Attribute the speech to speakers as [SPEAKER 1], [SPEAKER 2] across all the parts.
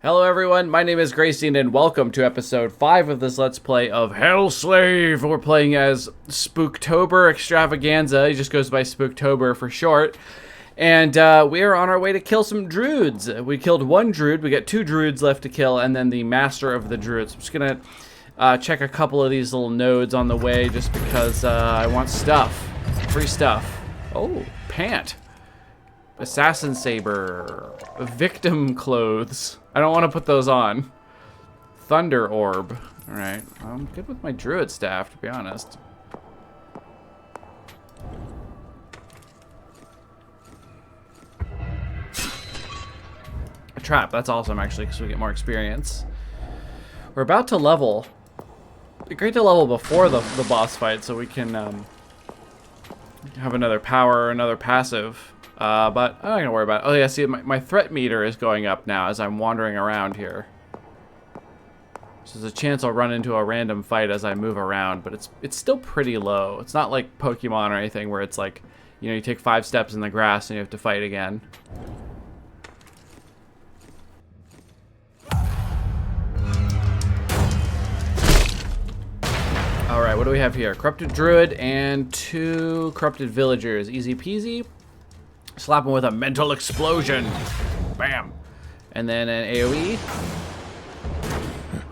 [SPEAKER 1] Hello everyone, my name is Grayson and welcome to episode 5 of this Let's Play of Hellslave. We're playing as Spooktober Extravaganza, he just goes by Spooktober for short. And we are on our way to kill some druids. We killed one druid, we got 2 druids left to kill, and then the master of the druids. I'm just gonna check a couple of these little nodes on the way just because I want stuff. Free stuff. Oh, pant. Assassin saber. Victim clothes. I don't want to put those on. Thunder orb. Alright. I'm good with my druid staff, to be honest. A trap. That's awesome, actually, because we get more experience. We're about to level. It'd be great to level before the boss fight so we can have another power or another passive. But I'm not gonna worry about it. Oh yeah, see, my threat meter is going up now as I'm wandering around here. So there's a chance I'll run into a random fight as I move around, but it's still pretty low. It's not like Pokemon or anything where it's like, you know, you take 5 steps in the grass and you have to fight again. Alright, what do we have here? Corrupted Druid and 2 Corrupted Villagers. Easy peasy. Slap him with a mental explosion. Bam. And then an AoE.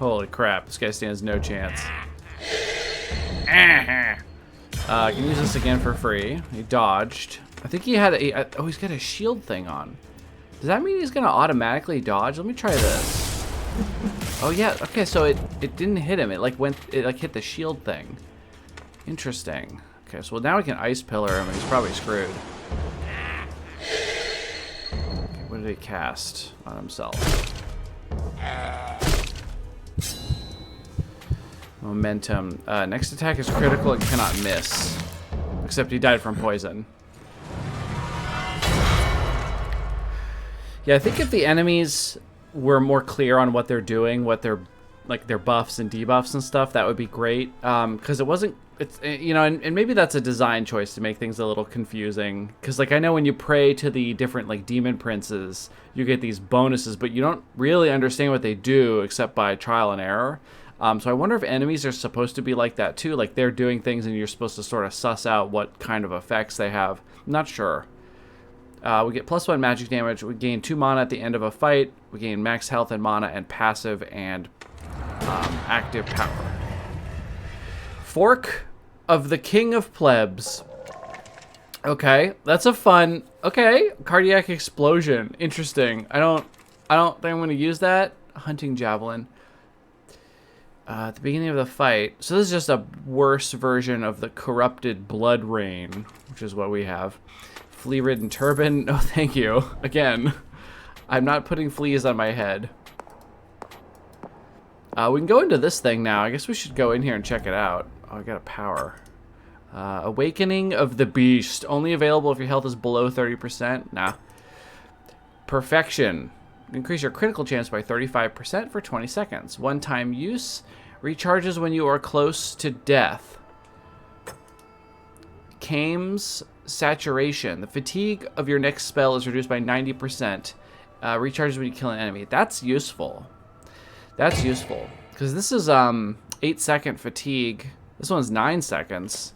[SPEAKER 1] Holy crap, this guy stands no chance. I can use this again for free. He dodged. I think he had a... Oh, he's got a shield thing on. Does that mean he's going to automatically dodge? Let me try this. Oh, yeah. Okay, so it didn't hit him. It like hit the shield thing. Interesting. Okay, so now we can ice pillar him and he's probably screwed. What did he cast on himself? Momentum. Next attack is critical and cannot miss. Except he died from poison. Yeah, I think if the enemies were more clear on what they're doing, what they're like their buffs and debuffs and stuff, that would be great. Because it wasn't. It's, you know, and maybe that's a design choice to make things a little confusing. Because, like, I know when you pray to the different, like, demon princes, you get these bonuses, but you don't really understand what they do except by trial and error. So I wonder if enemies are supposed to be like that, too. Like, they're doing things and you're supposed to sort of suss out what kind of effects they have. I'm not sure. We get +1 magic damage. We gain 2 mana at the end of a fight. We gain max health and mana and passive and active power. Fork of the King of Plebs. Okay, that's a fun. Okay, cardiac explosion. Interesting. I don't think I'm gonna use that. Hunting javelin. At the beginning of the fight. So this is just a worse version of the corrupted blood rain, which is what we have. Flea-ridden turban. No, thank you. Again, I'm not putting fleas on my head. We can go into this thing now. I guess we should go in here and check it out. Oh, I got a power. Awakening of the Beast. Only available if your health is below 30%. Nah. Perfection. Increase your critical chance by 35% for 20 seconds. One-time use. Recharges when you are close to death. Kame's Saturation. The fatigue of your next spell is reduced by 90%. Recharges when you kill an enemy. That's useful. That's useful. Because this is 8-second fatigue. This one's 9 seconds.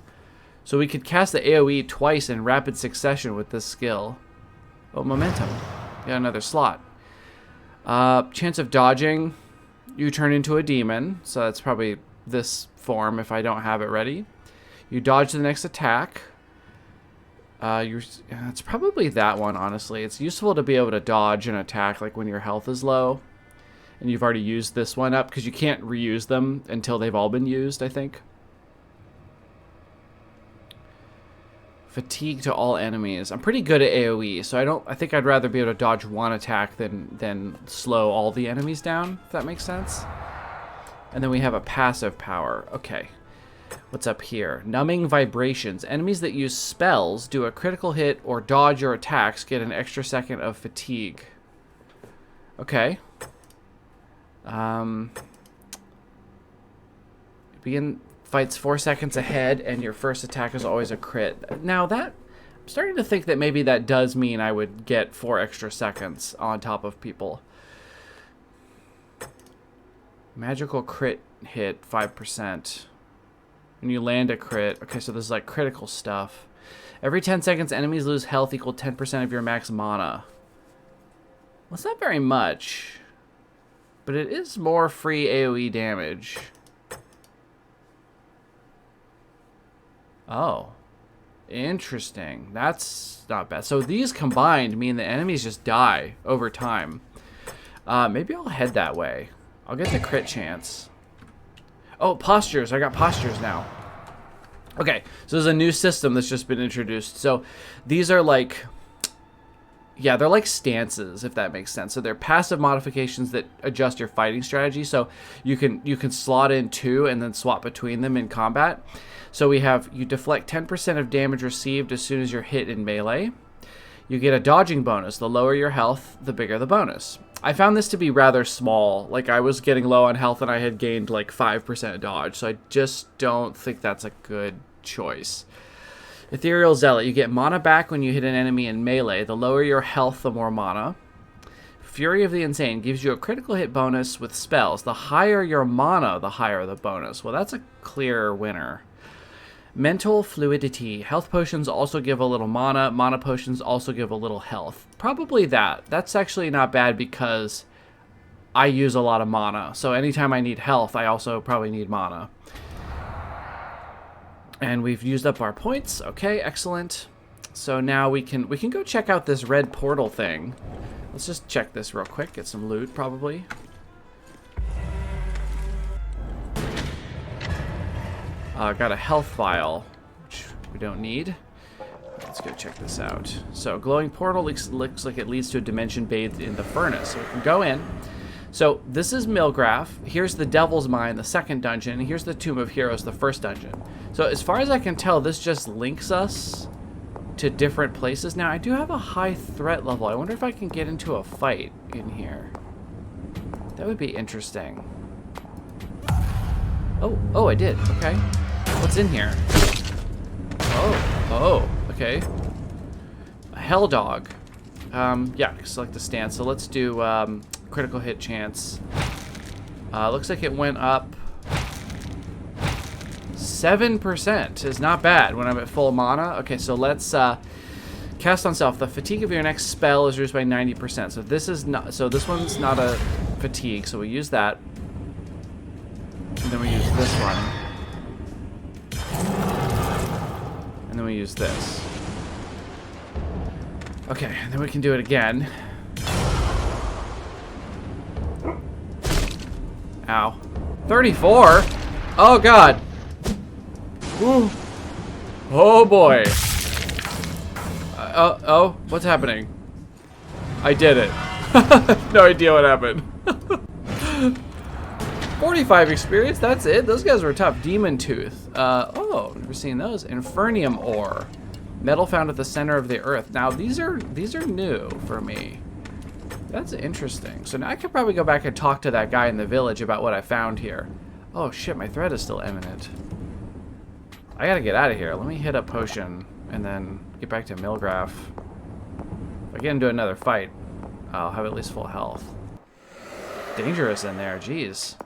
[SPEAKER 1] So we could cast the AoE twice in rapid succession with this skill. Oh, momentum. Got another slot. Chance of dodging. You turn into a demon. So that's probably this form if I don't have it ready. You dodge the next attack. It's probably that one, honestly. It's useful to be able to dodge an attack like when your health is low. And you've already used this one up, because you can't reuse them until they've all been used, I think. Fatigue to all enemies. I'm pretty good at AoE, so I think I'd rather be able to dodge one attack than slow all the enemies down, if that makes sense. And then we have a passive power. Okay. What's up here? Numbing vibrations. Enemies that use spells, do a critical hit, or dodge your attacks get an extra second of fatigue. Okay. Begin fights 4 seconds ahead, and your first attack is always a crit. Now that, I'm starting to think that maybe that does mean I would get 4 extra seconds on top of people. Magical crit hit 5%. When you land a crit. Okay, so this is like critical stuff. Every 10 seconds, enemies lose health equal 10% of your max mana. Well, it's not very much. But it is more free AoE damage. Oh. Interesting. That's not bad. So these combined mean the enemies just die over time. Maybe I'll head that way. I'll get the crit chance. Oh, postures. I got postures now. Okay, so there's a new system that's just been introduced. So these are like... Yeah, they're like stances, if that makes sense. So they're passive modifications that adjust your fighting strategy. So you can slot in 2 and then swap between them in combat. So we have, you deflect 10% of damage received as soon as you're hit in melee. You get a dodging bonus. The lower your health, the bigger the bonus. I found this to be rather small. Like, I was getting low on health and I had gained like 5% dodge. So I just don't think that's a good choice. Ethereal Zealot. You get mana back when you hit an enemy in melee. The lower your health, the more mana. Fury of the Insane gives you a critical hit bonus with spells. The higher your mana, the higher the bonus. Well, that's a clear winner. Mental Fluidity. Health potions also give a little mana. Mana potions also give a little health. Probably that. That's actually not bad because I use a lot of mana. So anytime I need health, I also probably need mana. And we've used up our points. Okay, excellent. So now we can go check out this red portal thing. Let's just check this real quick. Get some loot, probably. Got a health vial, which we don't need. Let's go check this out. So, glowing portal looks like it leads to a dimension bathed in the furnace. So we can go in. So this is Milgraph. Here's the Devil's Mine, the second dungeon. Here's the Tomb of Heroes, the first dungeon. So as far as I can tell, this just links us to different places. Now, I do have a high threat level. I wonder if I can get into a fight in here. That would be interesting. Oh, I did. Okay. What's in here? Oh, okay. A Hell Dog. Yeah, select the stance. So let's do critical hit chance. Looks like it went up 7%. Is not bad when I'm at full mana. Okay, so let's cast on self. The fatigue of your next spell is reduced by 90%. So this is not. So this one's not a fatigue. So we use that, and then we use this one, and then we use this. Okay, and then we can do it again. Ow. 34? Oh, God. Ooh. Oh, boy. Oh, what's happening? I did it. No idea what happened. 45 experience, that's it. Those guys were tough. Demon Tooth. Oh, never seen those. Infernium Ore. Metal found at the center of the earth. Now, these are new for me. That's interesting. So now I could probably go back and talk to that guy in the village about what I found here. Oh, shit, my thread is still imminent. I gotta get out of here. Let me hit a potion and then get back to Milgraph. If I get into another fight, I'll have at least full health. Dangerous in there, jeez.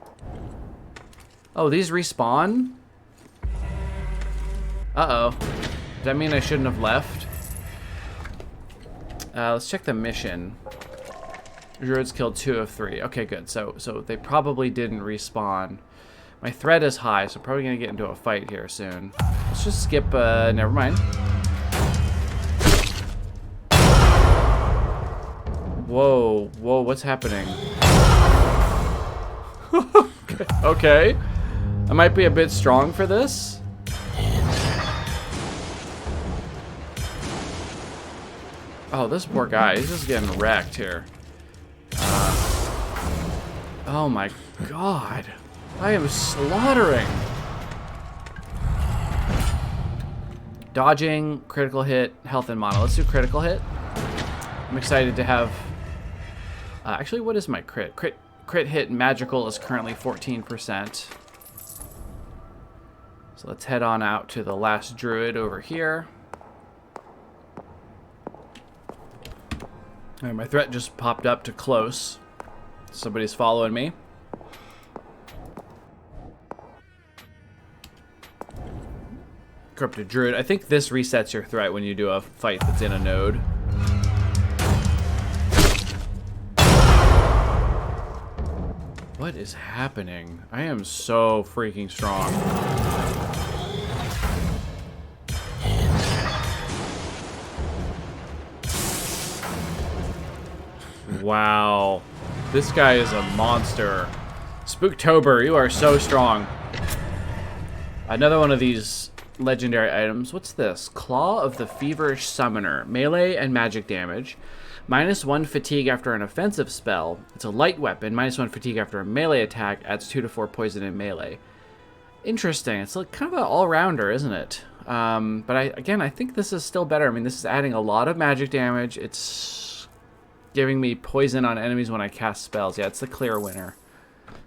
[SPEAKER 1] Oh, these respawn? Uh-oh. Does that mean I shouldn't have left? Let's check the mission. Druids killed 2 of 3. Okay, good. So they probably didn't respawn. My threat is high, so I'm probably gonna get into a fight here soon. Let's just skip, never mind. Whoa, what's happening? Okay. I might be a bit strong for this. Oh, this poor guy, he's just getting wrecked here. Oh my God. I am slaughtering. Dodging, critical hit, health and mana. Let's do critical hit. I'm excited to have... actually, what is my crit? Crit hit magical is currently 14%. So let's head on out to the last druid over here. All right, my threat just popped up to close. Somebody's following me. Corrupted Druid. I think this resets your threat when you do a fight that's in a node. What is happening? I am so freaking strong. Wow. This guy is a monster. Spooktober, you are so strong. Another one of these legendary items. What's this? Claw of the Feverish Summoner. Melee and magic damage. -1 fatigue after an offensive spell. It's a light weapon. -1 fatigue after a melee attack. Adds 2 to 4 poison in melee. Interesting. It's like kind of an all-rounder, isn't it? But I think this is still better. I mean, this is adding a lot of magic damage. It's giving me poison on enemies when I cast spells. Yeah, it's the clear winner.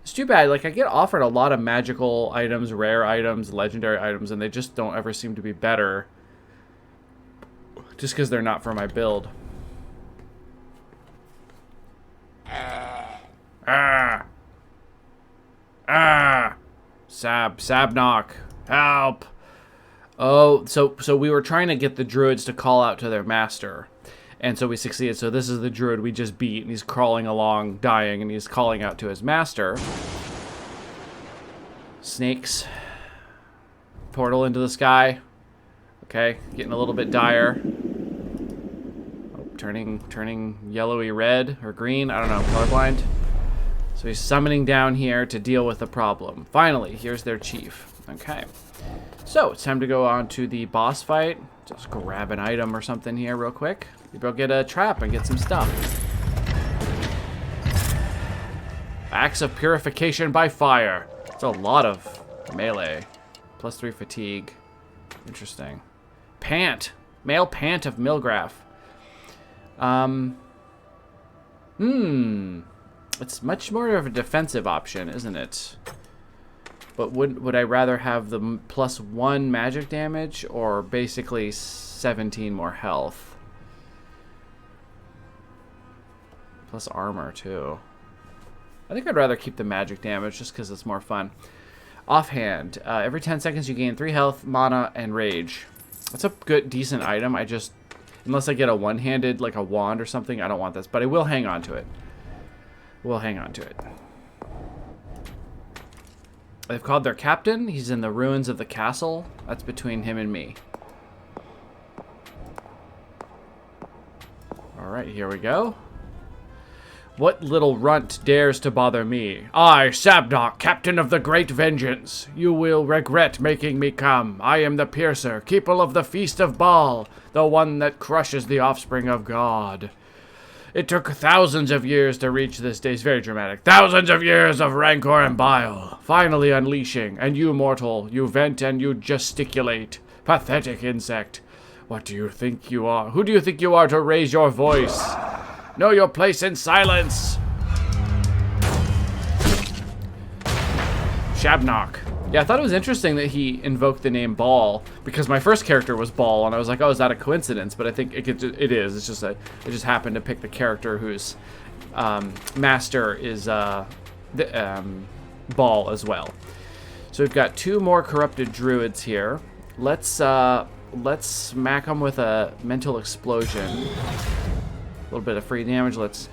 [SPEAKER 1] It's too bad. Like, I get offered a lot of magical items, rare items, legendary items, and they just don't ever seem to be better. Just because they're not for my build. Sabnock, help! Oh, so we were trying to get the druids to call out to their master, and so we succeeded. So this is the druid we just beat, and he's crawling along, dying, and he's calling out to his master. Snakes. Portal into the sky. Okay, getting a little bit dire. Turning yellowy red or green. I don't know, colorblind. So he's summoning down here to deal with the problem. Finally, here's their chief. Okay. So it's time to go on to the boss fight. Just grab an item or something here real quick. Maybe I'll get a trap and get some stuff. Axe of Purification by Fire. It's a lot of melee. +3 fatigue. Interesting. Pant. Male Pant of Milgrath. It's much more of a defensive option, isn't it? But would I rather have the +1 magic damage or basically 17 more health? Plus armor, too. I think I'd rather keep the magic damage just because it's more fun. Offhand. Every 10 seconds you gain 3 health, mana, and rage. That's a good, decent item. I just... Unless I get a one-handed, like a wand or something, I don't want this. But I will hang on to it. We'll hang on to it. They've called their captain. He's in the ruins of the castle. That's between him and me. Alright, here we go. What little runt dares to bother me? I, Sabnock, captain of the great vengeance. You will regret making me come. I am the piercer, keeper of the feast of Baal, the one that crushes the offspring of God. It took thousands of years to reach this day. It's very dramatic. Thousands of years of rancor and bile. Finally unleashing. And you, mortal, you vent and you gesticulate. Pathetic insect. What do you think you are? Who do you think you are to raise your voice? Know your place in silence. Shabnock. Yeah, I thought it was interesting that he invoked the name Baal, because my first character was Baal, and I was like, oh, is that a coincidence? But I think it is. It's just it just happened to pick the character whose master is Baal as well. So we've got 2 more corrupted druids here. Let's smack them with a mental explosion. A little bit of free damage. Let's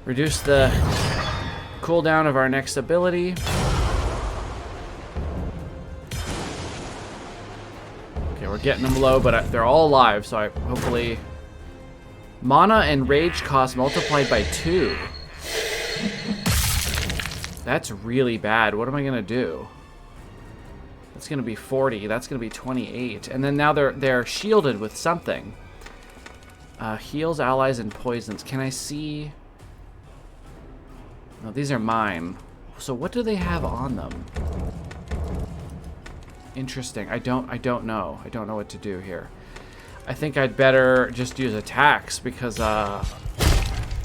[SPEAKER 1] reduce the cooldown of our next ability. Okay, we're getting them low, but they're all alive, so hopefully... Mana and rage cost multiplied by 2. That's really bad. What am I gonna do? That's gonna be 40. That's gonna be 28. And then now they're shielded with something. Heals allies and poisons. Can I see? No, these are mine. So what do they have on them? Interesting. I don't know. I don't know what to do here. I think I'd better just use attacks because I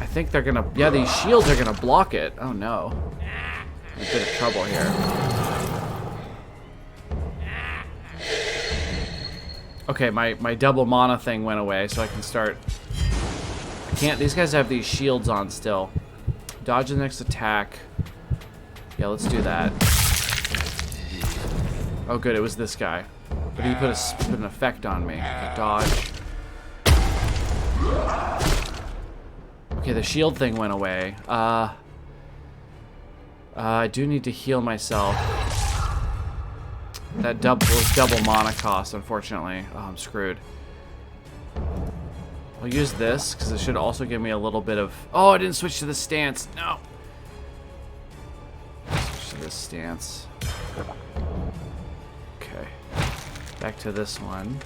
[SPEAKER 1] think they're gonna... Yeah, these shields are gonna block it. Oh no. I'm in a bit of trouble here. Okay, my double mana thing went away, so I can start... I can't... These guys have these shields on still. Dodge the next attack. Yeah, let's do that. Oh good, it was this guy. But he put an effect on me. Okay, dodge. Okay, the shield thing went away. I do need to heal myself. That was double mana cost, unfortunately. Oh, I'm screwed. I'll use this, because it should also give me a little bit of... Oh, I didn't switch to the stance. No. Switch to this stance. Okay. Back to this one.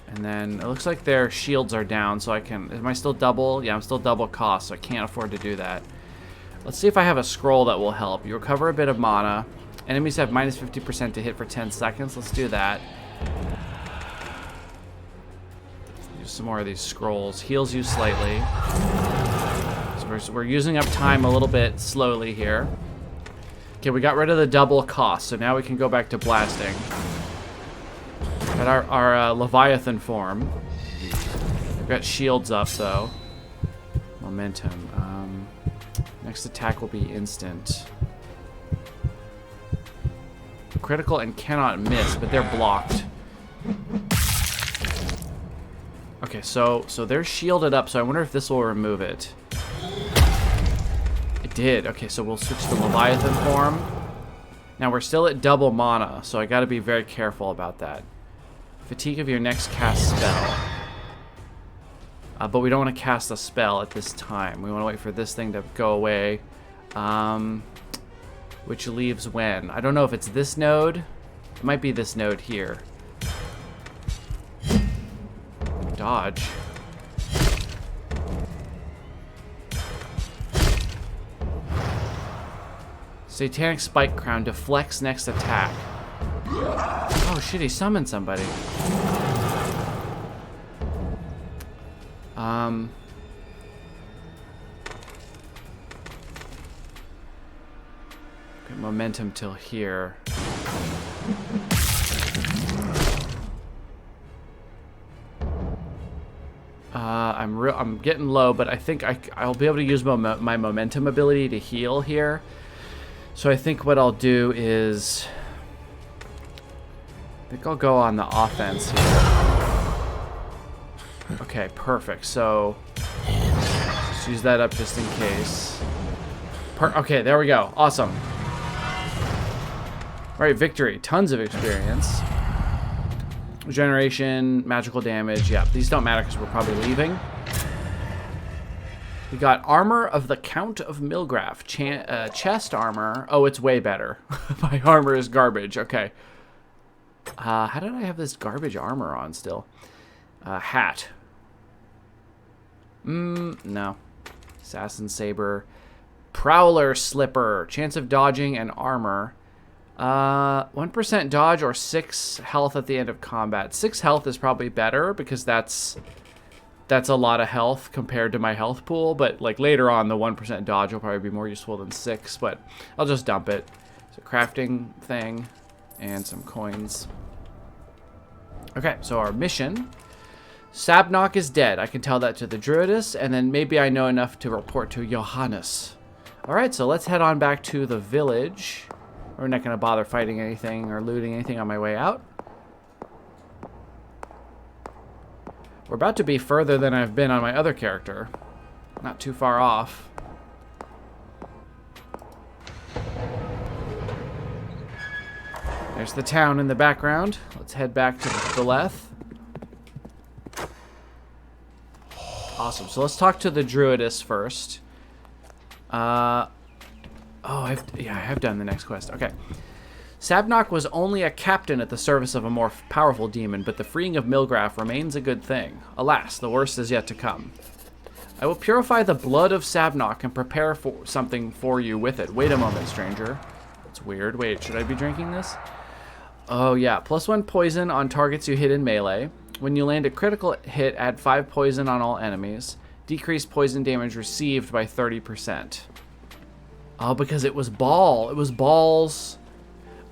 [SPEAKER 1] And then it looks like their shields are down, so I can... Am I still double? Yeah, I'm still double cost, so I can't afford to do that. Let's see if I have a scroll that will help. You recover a bit of mana. Enemies have minus 50% to hit for 10 seconds. Let's do that. Use some more of these scrolls. Heals you slightly. So we're using up time a little bit slowly here. Okay, we got rid of the double cost, so now we can go back to blasting. Got our Leviathan form. We've got shields up, though. Momentum. Next attack will be instant. Critical and cannot miss, but they're blocked. Okay, so they're shielded up, so I wonder if this will remove it. It did. Okay, so we'll switch to Leviathan form. Now we're still at double mana, so I gotta be very careful about that. Fatigue of your next cast spell. But we don't want to cast a spell at this time. We want to wait for this thing to go away. Which leaves when? I don't know if it's this node. It might be this node here. Dodge. Satanic Spike Crown deflects next attack. Oh shit, he summoned somebody. Okay, momentum till here. I'm getting low, but I think I'll be able to use my momentum ability to heal here. So I think what I'll do is I think I'll go on the offense here. Okay, perfect. So just use that up just in case. Okay, there we go. Awesome. All right, victory. Tons of experience. Regeneration, magical damage. Yeah, these don't matter because we're probably leaving. We got Armor of the Count of Milgrath. Chest armor. Oh, it's way better. My armor is garbage. Okay. How did I have this garbage armor on still? Hat. No. Assassin Saber. Prowler Slipper. Chance of dodging and armor. 1% dodge or 6 health at the end of combat. 6 health is probably better because that's a lot of health compared to my health pool. But like later on, the 1% dodge will probably be more useful than 6. But I'll just dump it. So crafting thing and some coins. Okay, so our mission. Sabnok is dead. I can tell that to the Druidess, and then maybe I know enough to report to Johannes. Alright, so let's head on back to the village. We're not going to bother fighting anything or looting anything on my way out. We're about to be further than I've been on my other character. Not too far off. There's the town in the background. Let's head back to Beleth. Awesome. So let's talk to the Druidess first. I have done the next quest. Okay. Sabnok was only a captain at the service of a more powerful demon, but the freeing of Milgrath remains a good thing. Alas, the worst is yet to come. I will purify the blood of Sabnok and prepare for something for you with it. Wait a moment, stranger. That's weird. Wait, should I be drinking this? Oh, yeah. +1 poison on targets you hit in melee. When you land a critical hit, add 5 poison on all enemies. Decrease poison damage received by 30%. Oh, because it was ball. It was balls.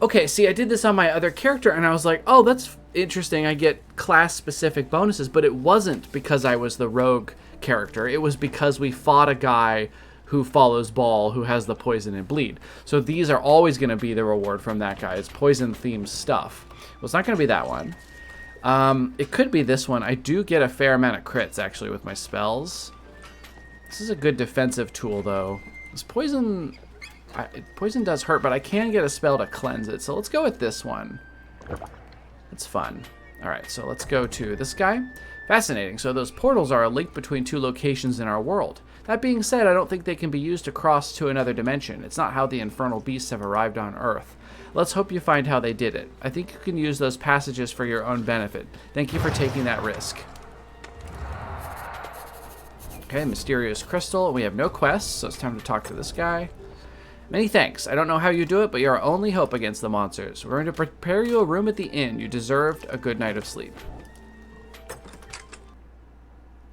[SPEAKER 1] Okay, see, I did this on my other character, and I was like, oh, that's interesting. I get class-specific bonuses, but it wasn't because I was the rogue character. It was because we fought a guy who follows ball, who has the poison and bleed. So these are always going to be the reward from that guy. It's poison-themed stuff. Well, it's not going to be that one. It could be this one. I do get a fair amount of crits, actually, with my spells. This is a good defensive tool, though. This poison... poison does hurt, but I can get a spell to cleanse it. So let's go with this one. It's fun. Alright, so let's go to this guy. Fascinating. So those portals are a link between two locations in our world. That being said, I don't think they can be used to cross to another dimension. It's not how the infernal beasts have arrived on Earth. Let's hope you find how they did it. I think you can use those passages for your own benefit. Thank you for taking that risk. Okay, mysterious crystal. We have no quests, so it's time to talk to this guy. Many thanks. I don't know how you do it, but you're our only hope against the monsters. We're going to prepare you a room at the inn. You deserved a good night of sleep.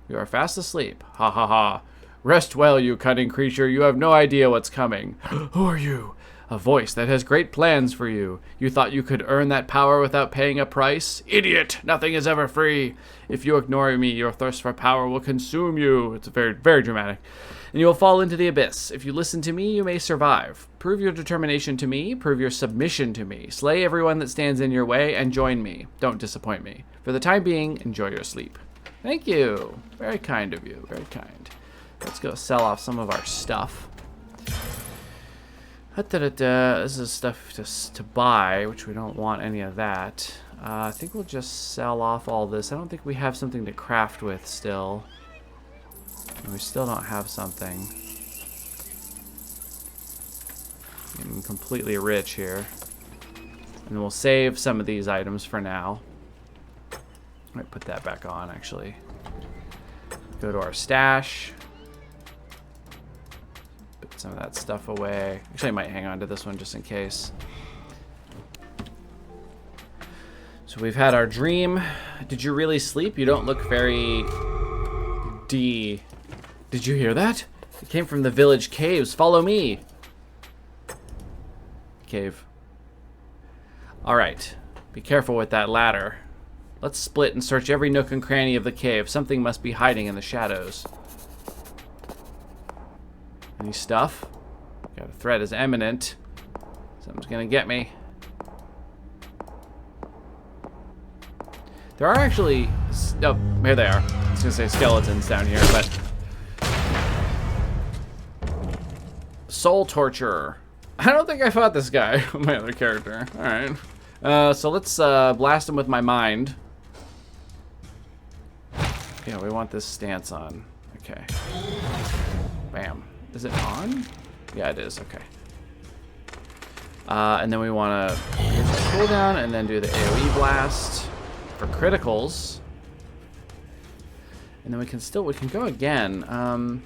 [SPEAKER 1] You are fast asleep. Ha ha ha. Rest well, you cunning creature. You have no idea what's coming. Who are you? A voice that has great plans for you. You thought you could earn that power without paying a price? Idiot! Nothing is ever free. If you ignore me, your thirst for power will consume you. It's very, very dramatic. And you will fall into the abyss. If you listen to me, you may survive. Prove your determination to me. Prove your submission to me. Slay everyone that stands in your way and join me. Don't disappoint me. For the time being, enjoy your sleep. Thank you. Very kind of you. Very kind. Let's go sell off some of our stuff. This is stuff to buy, which we don't want any of that. I think we'll just sell off all this. I don't think we have something to craft with still. We still don't have something. I'm completely rich here. And we'll save some of these items for now. I might put that back on, actually. Go to our stash. Put some of that stuff away. Actually, I might hang on to this one just in case. So we've had our dream. Did you really sleep? You don't look very... Did you hear that? It came from the village caves. Follow me. Cave. Alright. Be careful with that ladder. Let's split and search every nook and cranny of the cave. Something must be hiding in the shadows. Any stuff? Got a threat is imminent. Something's gonna get me. There are actually... Oh, here they are. I was gonna say skeletons down here, but... Soul Torturer. I don't think I fought this guy, my other character. Alright. So let's blast him with my mind. Yeah, we want this stance on. Okay. Bam. Is it on? Yeah, it is. Okay. And then we want to use the cooldown and then do the AoE blast for criticals. And then we can go again.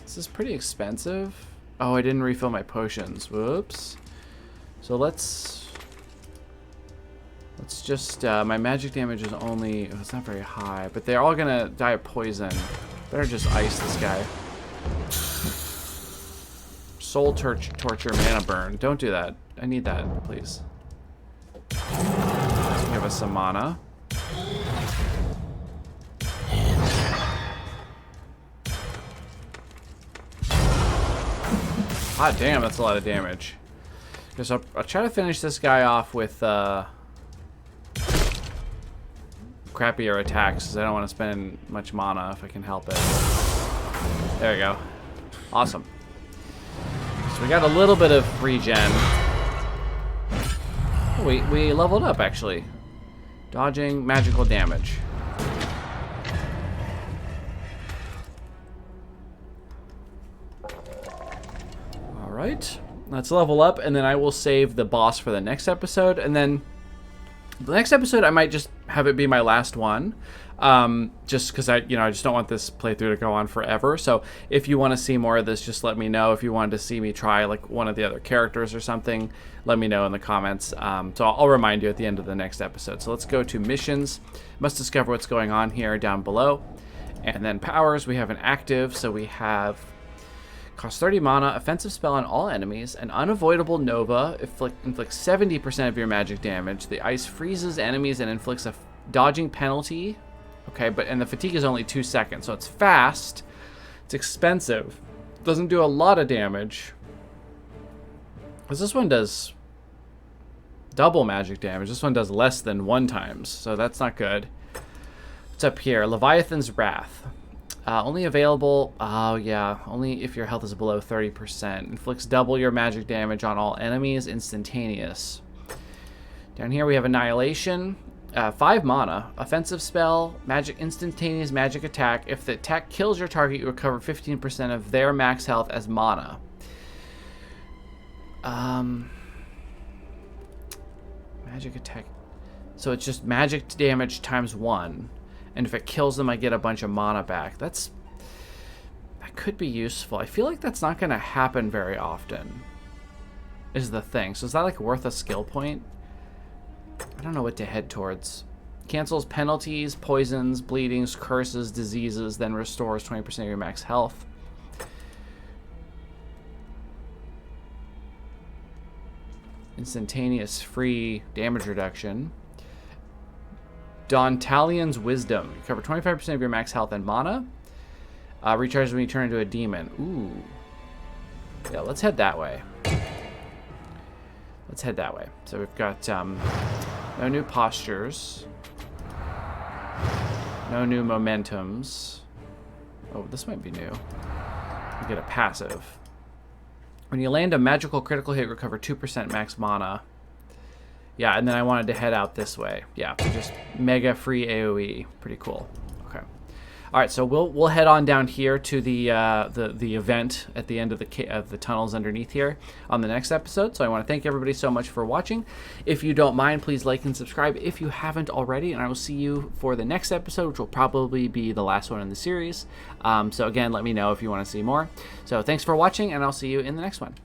[SPEAKER 1] This is pretty expensive. Oh, I didn't refill my potions. Whoops. So let's just, my magic damage is only, oh, it's not very high, but they're all gonna die of poison. Better just ice this guy. Soul torture mana burn. Don't do that. I need that, please. Give us some mana. Ah, damn, that's a lot of damage. Because I'll try to finish this guy off with crappier attacks, because I don't want to spend much mana if I can help it. There we go. Awesome. So we got a little bit of regen. Oh, we leveled up, actually. Dodging magical damage. Alright. Let's level up, and then I will save the boss for the next episode, and then the next episode I might just have it be my last one. Just because I just don't want this playthrough to go on forever. So if you want to see more of this, just let me know. If you wanted to see me try like one of the other characters or something, let me know in the comments. So I'll remind you at the end of the next episode. So let's go to missions. Must discover what's going on here down below. And then powers, we have an active. So we have cost 30 mana, offensive spell on all enemies, an unavoidable nova, inflicts 70% of your magic damage. The ice freezes enemies and inflicts a dodging penalty. Okay, and the fatigue is only 2 seconds, so it's fast. It's expensive. Doesn't do a lot of damage. Because this one does double magic damage. This one does less than 1 times, so that's not good. What's up here? Leviathan's Wrath. Only available, oh yeah, only if your health is below 30%. Inflicts double your magic damage on all enemies, instantaneous. Down here we have Annihilation. 5 mana. Offensive spell, magic, instantaneous magic attack. If the attack kills your target, you recover 15% of their max health as mana. Magic attack. So it's just magic damage times 1. And if it kills them, I get a bunch of mana back. That could be useful. I feel like that's not going to happen very often, is the thing. So is that like worth a skill point? I don't know what to head towards. Cancels penalties, poisons, bleedings, curses, diseases, then restores 20% of your max health. Instantaneous free damage reduction. Dontalion's Wisdom. You cover 25% of your max health and mana. Recharges when you turn into a demon. Ooh. Yeah, let's head that way. Let's head that way. So we've got no new postures. No new momentums. Oh, this might be new. We get a passive. When you land a magical critical hit, recover 2% max mana. Yeah, and then I wanted to head out this way. Yeah, so just mega free AoE. Pretty cool. Okay. All right, so we'll head on down here to the event at the end of the tunnels underneath here on the next episode. So I want to thank everybody so much for watching. If you don't mind, please like and subscribe if you haven't already, and I will see you for the next episode, which will probably be the last one in the series. So again, let me know if you want to see more. So thanks for watching, and I'll see you in the next one.